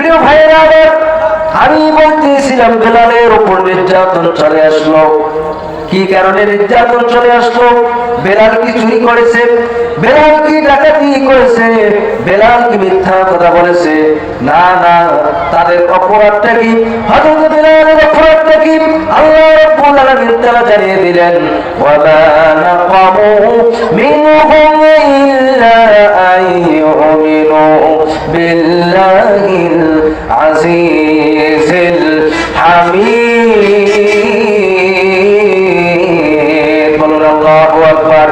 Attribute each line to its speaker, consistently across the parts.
Speaker 1: প্রিয় ভাইয়েরা, আমি বলতেছিলাম বেলালের উপর নির্যাতন চলে আসলো। কি কারণে নির্যাতন চলে আসলো? বেলাল কি চুরি করেছে? বেলাল কি ডাকাতি করেছে? বেলাল কি মিথ্যা কথা বলেছে? না না, তাদের অপরাধটা কি? হযরত বেলালের অপরাধটা কি? আল্লাহ রাব্বুল আলামিন তাআলা জানিয়ে দিলেন, ওয়ালা নাকামু মিনহুম ইল্লা আইয়ুমিনু বিল্লাহিল আজিজিল হামিদ। আল্লাহু আকবার।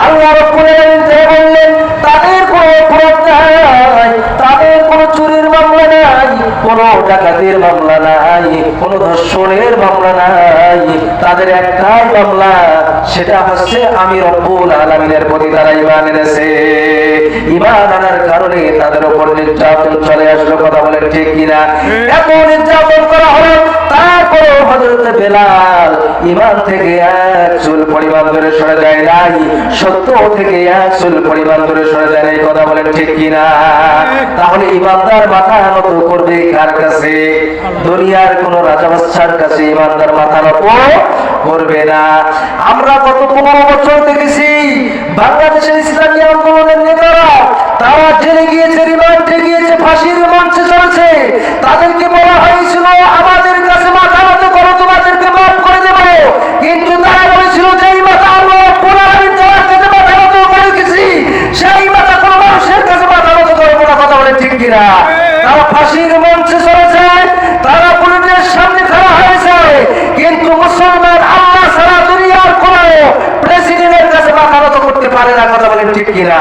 Speaker 1: আল্লাহ রাব্বুল আলামিন বললেন, তাদের কোনো অপরাধ নাই, তাদের কোনো চুরির মামলা নাই, কোনো ডাকাতির মামলা নাই, কোনো ধর্ষণের মামলা নাই। তাদের একটাই মামলা, সেটা হচ্ছে আমি রব্বুল আলামিনের প্রতি তারা ঈমান এনেছে। ঈমান আনার কারণে তাদের উপর নির্যাতন চলে আসলো। কথা বলেন ঠিক কিনা? এত নির্যাতন করা হলো, তারপরে হযরত বেলাল ঈমান থেকে এক চুল পরিমাণ দূরে সরে যায় নাই, সত্য থেকে এক চুল পরিমাণ দূরে সরে যায় নাই। কথা বলেন ঠিক কিনা? তাহলে ঈমানদার মাথা নত করবে কার কাছে? দুনিয়ার কোন রাজা বাদশার কাছে ঈমানদার মাথা নত করবে না। আমরা গত 15 বছর দেখেছি বাংলাদেশের ইসলামী আন্দোলনের নেতারা, তারা জেলে গিয়েছে, রিমান্ডে গিয়েছে, ফাঁসির মঞ্চে চলেছে। তাদেরকে বলা হয়েছিল আমাদের কাছে মাথা নত করো, তোমাদেরকে মাফ করে দেব। কিন্তু তারা বলেছিল যে এই মাথা আমরা পুনরাবৃত্ত যাওয়ার কাছে মাথা নত করে গেছি, সেই মাথা কোনো মানুষের কাছে মাথা নত করবো না। কথা বলে ঠিক কিনা? তারা ফাঁসির মঞ্চে চলেছে, তারা পুলিশের সামনে খাড়া হয়েছে, কিন্তু মুসলমান আল্লাহ ছাড়া দুনিয়ার কোন প্রেসিডেন্টের কাছে মাথা নত করতে পারে না। কথা বলেন ঠিক কিনা?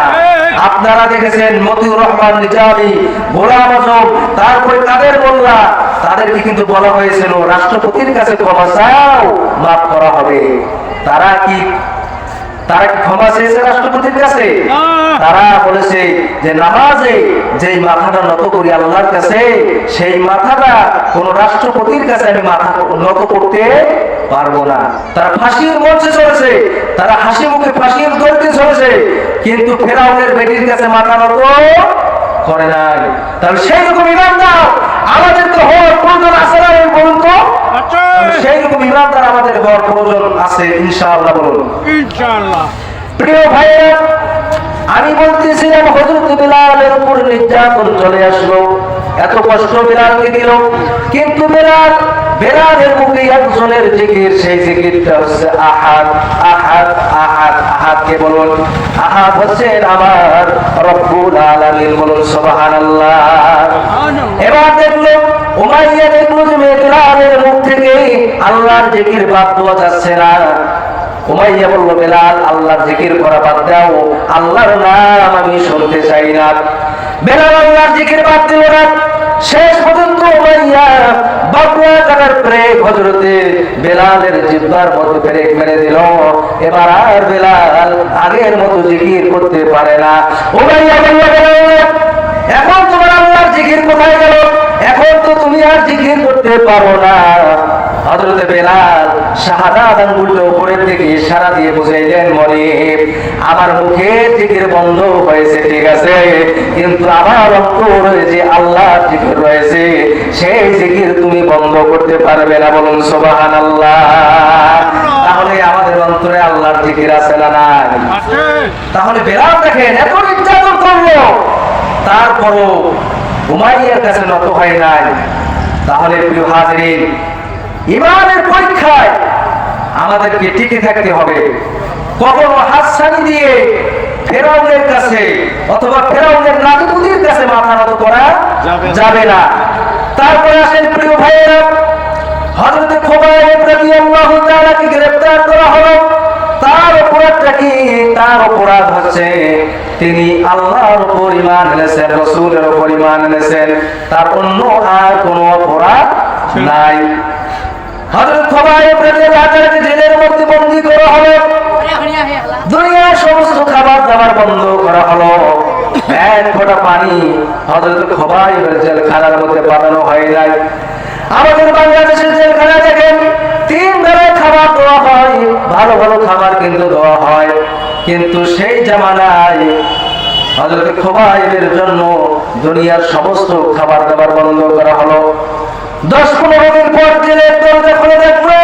Speaker 1: আপনারা দেখেছেন মতিউর রহমান নিজামী, গোলাম আজম, তারপরে কাদের মোল্লা, তাদেরকে কিন্তু বলা হয়েছিল রাষ্ট্রপতির কাছে ক্ষমা চাও, মাফ করা হবে। তারা কি ক্ষমা চেয়েছে রাষ্ট্রপতির কাছে? তারা বলেছে যে নামাজে যেই মাথাটা নত করি আল্লাহর কাছে, সেই মাথাটা কোন রাষ্ট্রপতির কাছে আমি মাথা নত করতে পারবো না। তারা ফাঁসির মঞ্চে চলেছে, তারা হাসি মুখে ফাঁসির দড়িতে চলেছে, কিন্তু ফেরাউনের বেটির কাছে মাথা নত করে নাই। তাহলে সেই রকম ঈমানদার আমাদের তো হওয়ার প্রয়োজন আছে না? বলুন তো, সেই রকম ঈমানদার আমাদের হওয়ার প্রয়োজন আছে ইনশাআল্লাহ। বলুন ইনশাআল্লাহ। প্রিয় ভাইরা, আমি বলতেছিলাম হযরত বেলালের উপর নির্যাতন চলে আসলো, এত কষ্ট বেলালকে দিল, কিন্তু বেলালের মুখে একজনের জিকির, সেই জিকিরটা হচ্ছে আহাদ আহাদ আহাদ। আহাদ কে বলুন? আহাদ হচ্ছেন আমার রব্বুল আলামিন। বলুন সুবহানাল্লাহ। এবার দেখলো উমাইয়া, দেখলো যে বেলালের মুখ থেকে আল্লাহর জিকির বাদ দেওয়া যাচ্ছে না। উমাইয়া বলল, বেলাল আল্লাহর জিকির করা বাদ দাও, আল্লাহর নাম আমি শুনতে চাই না। বেলাল আল্লাহর জিকির বাদ দিল না। শেষ পর্যন্ত উমাইয়া বাবুয়া কাটার ব্রেক হযরতে বেলালের জিহ্বার মধ্যে ব্রেক মেরে দিল। এবার আর বেলাল আগের মতো জিকির করতে পারে না। উমাইয়া বলল, বেলাল এখন তোমার আল্লাহর জিকির কোথায় গেল? এখন তো তুমি আর জিকির করতে পারো না। হযরতে বেলাল শাহাদাত আঙ্গুলটা উপরের দিকে ইশারা দিয়ে বুঝাইলেন, মনিব আমার মুখের জিকির বন্ধ হয়েছে ঠিক আছে, কিন্তু আমার অন্তরে যে আল্লাহর জিকির রয়েছে, সেই জিকির তুমি বন্ধ করতে পারবে না। বলুন সুবহানাল্লাহ। তাহলে আমাদের অন্তরে আল্লাহর জিকির আছে না নাই? তাহলে বেলাল দেখেন এত নির্যাতন করলো, তারপরও উমাইয়ার কাছে নত হয় নাই। তাহলে প্রিয় হাজিরিন, ঈমানের পরীক্ষায় আমাদেরকে টিকে থাকতে হবে। কখনো হাতছানি দিয়ে ফেরাউনের কাছে অথবা ফেরাউনের নাতিপুতির কাছে মাথা নত করা যাবে না। তারপরে আসেন প্রিয় ভাইয়েরা, হযরত খুবাইব রাদিয়াল্লাহু তাআলা কে গ্রেফতার করা হলো। তার অপরাধটা কি? তার অপরাধ হচ্ছে তিনি আল্লাহর উপর ঈমান এনেছেন, রাসূলের উপর ঈমান এনেছেন, তার অন্য আর কোনো অপরাধ নাই। হযরত খুবাইব রাদিয়াল্লাহু তাআলাকে জেলের মধ্যে বন্দী করা হলো, দুনিয়ার সমস্ত খাবার দাবার বন্ধ করা হলো, এক ফোঁটা পানি হযরত খুবাইবের জেলখানার মধ্যে পাঠানো হয় নাই। আমাদের বাংলাদেশের জেলখানা দেখেন 3 বেলায় খাবার দেওয়া হয়, ভালো ভালো খাবার কিন্তু দেওয়া হয়, কিন্তু সেই জামানায় হযরত খুবাইবের জন্য দুনিয়ার সমস্ত খাবার দাবার বন্ধ 10-15 দিন পর জেলের দরজা খুলে দেখলো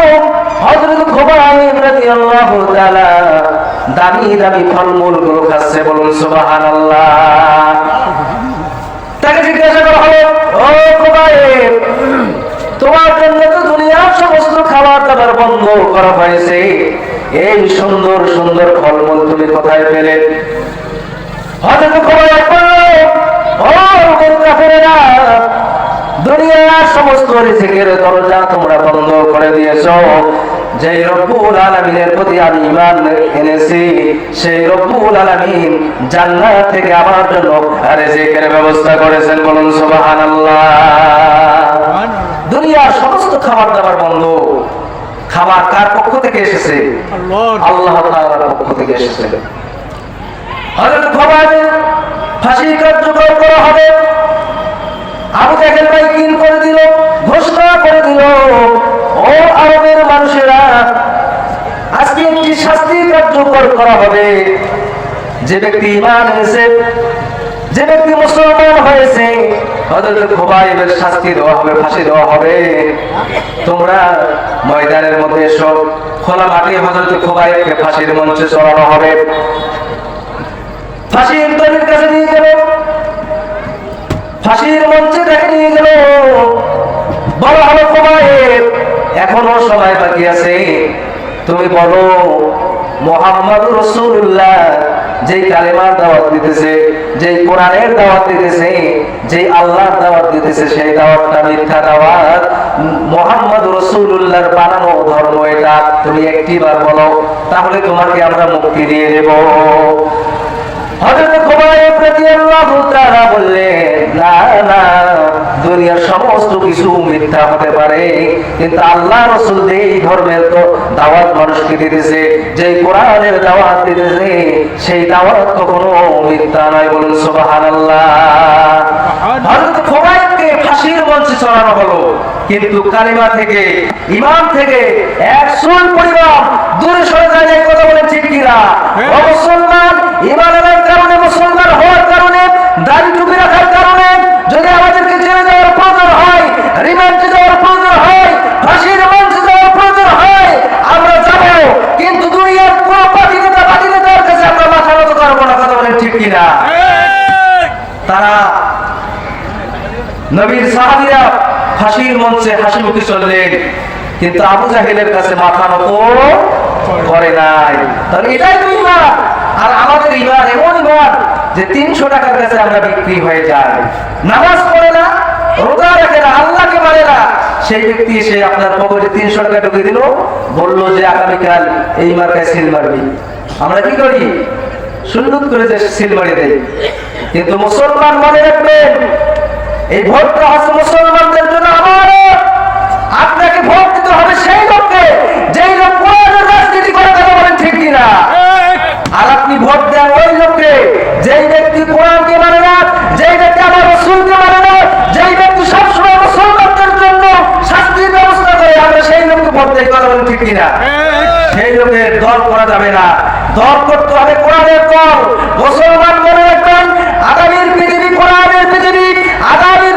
Speaker 1: হযরত খুবাইব রাদিয়াল্লাহু তাআলা দামি দামি ফলমূল গুলো খাচ্ছে। বলুন সুবহানাল্লাহ। তাকে জিজ্ঞাসা করা হলো, ও খুবাইব, তোমার জন্য তো দুনিয়ার সমস্ত খাবার দাবার বন্ধ করা হয়েছে, এই সুন্দর সুন্দর ফলমূল তুমি কোথায় পেলে? হযরত খুবাইব বলল, ও কাফেরেরা, দুনিয়ার সমস্ত রিজিকের দরজা তোমরা বন্ধ করে দিয়েছো। যেই রব্বুল আলামিনের প্রতি আমি ঈমান এনেছি, সেই রব্বুল আলামিন জান্নাত থেকে আমার জন্য রিজিকের ব্যবস্থা করেছেন। বলুন সুবহানাল্লাহ। দুনিয়ার সমস্ত খাবার দাবার বন্ধ। খাবার কার পক্ষ থেকে এসেছে? আল্লাহ তাআলার পক্ষ থেকে এসেছে। হযরত খুবাইব ফাঁসি কার্যকর করা হবে। আবু জাহেল মাইকিং করে দিল, ঘোষণা করে দিল, ও আরবের মানুষেরা, আজকে একটি শাস্তি কার্যকর করা হবে। যে ব্যক্তি ঈমান এনেছে, যে ব্যক্তি মুসলমান হয়েছে, হযরত খুবাইবের শাস্তি দেওয়া হবে, ফাঁসি দেওয়া হবে। তোমরা ময়দানের মধ্যে এসো, খোলা মাঠে হযরত খুবাইবকে ফাঁসির মঞ্চে চড়ানো হবে। ফাঁসির দড়ির কাছে নিয়ে গেল, ফাঁসির মঞ্চে দেখে নিয়ে গেল। বলা হলো, খুবাইব, এখনো সময় বাকি আছে, তুমি বলো মুহাম্মদুর রাসূলুল্লাহ যেই কালেমার দাওয়াত দিতেছে, যেই কোরআনের দাওয়াত দিতেছে, যেই আল্লাহর দাওয়াত দিতেছে, সেই দাওয়াতটা মিথ্যা দাওয়াত, মুহাম্মদুর রাসূলুল্লাহর বানানো ধর্ম এটা, তুমি একটিবার বলো, তাহলে তোমাকে আমরা মুক্তি দিয়ে দেব। হযরত খুবাইব রাদিয়াল্লাহু তাআলা বললেন, না না, দুনিয়ার সমস্ত কিছু মিথ্যা হতে পারে, কিন্তু আল্লাহ রাসূল যেই ধর্মের তো দাওয়াত মানুষকে দিতেছে, যেই কোরআনের দাওয়াত দিতেছে, সেই দাওয়াত কখনো মিথ্যা নয়। বলুন সুবহানাল্লাহ। হযরত খুবাইবকে ফাঁসির মঞ্চে চড়ানো হলো, কিন্তু কালিমা থেকে, ঈমান থেকে 100 পরিমাণ দূরে সরে যায়। এই কথা বলেন ঠিক কিনা? মুসলমান ঈমান আনার কারণে, মুসলমান হওয়ার কারণে, দাড়ি টুপি রাখার কারণে যদি আমাদেরকে জেলে যাওয়ার প্রয়োজন হয়, রিমান্ডে যাওয়ার প্রয়োজন হয়, ফাঁসির মঞ্চে যাওয়ার প্রয়োজন হয়, আমরা যাব, কিন্তু দুনিয়ার কোন পার্টি নেতার কাছে আমরা মাথা নত করবো না। কথা বলেন ঠিক কিনা? তারা নবীর সাহাবীরা ফাঁসির মঞ্চে হাসি মুখে চললেন, কিন্তু আবু জাহেলের কাছে মাথা নত করে নাই। তাহলে এটাই তো ঈমান। আর আমাদের ঈমান এমন ঈমান যে 300 টাকার কাছে আমরা বিক্রি হয়ে যাই। নামাজ পড়ে না, রোজা রাখে না, আল্লাহকে মানে না, সেই ব্যক্তি এসে আপনার পকেটে 300 টাকা ঢুকে দিল, বলল যে আগামীকাল এই মার্কায় সিল মারবি। আমরা কি করি? সুন্নত করে যে সিল মারি দেই। কিন্তু মুসলমান মনে রাখবেন, এই ভোটটা হচ্ছে মুসলমানদের জন্য আমানত। আপনাকে ভোট দিতে হবে সেই লোককে, যেই লোক কোরআনের রাজনীতি করে। কথা বলেন ঠিক কিনা? আর আপনি ভোট দেন ওই লোককে, যেই ব্যক্তি কোরআনকে মানে না, যেই ব্যক্তি আমার রাসূলকে মানে না, যেই ব্যক্তি সবসময় মুসলমানদের জন্য শাস্তির ব্যবস্থা করে, আমরা সেই লোককে ভোট দেই। কথা বলেন ঠিক কিনা? সেই লোকের দল করা যাবে না, দল করতে হবে কোরআনের দল। মুসলমান মনে রাখবেন, আগামীর পৃথিবী কোরআনের পৃথিবী, আগামীর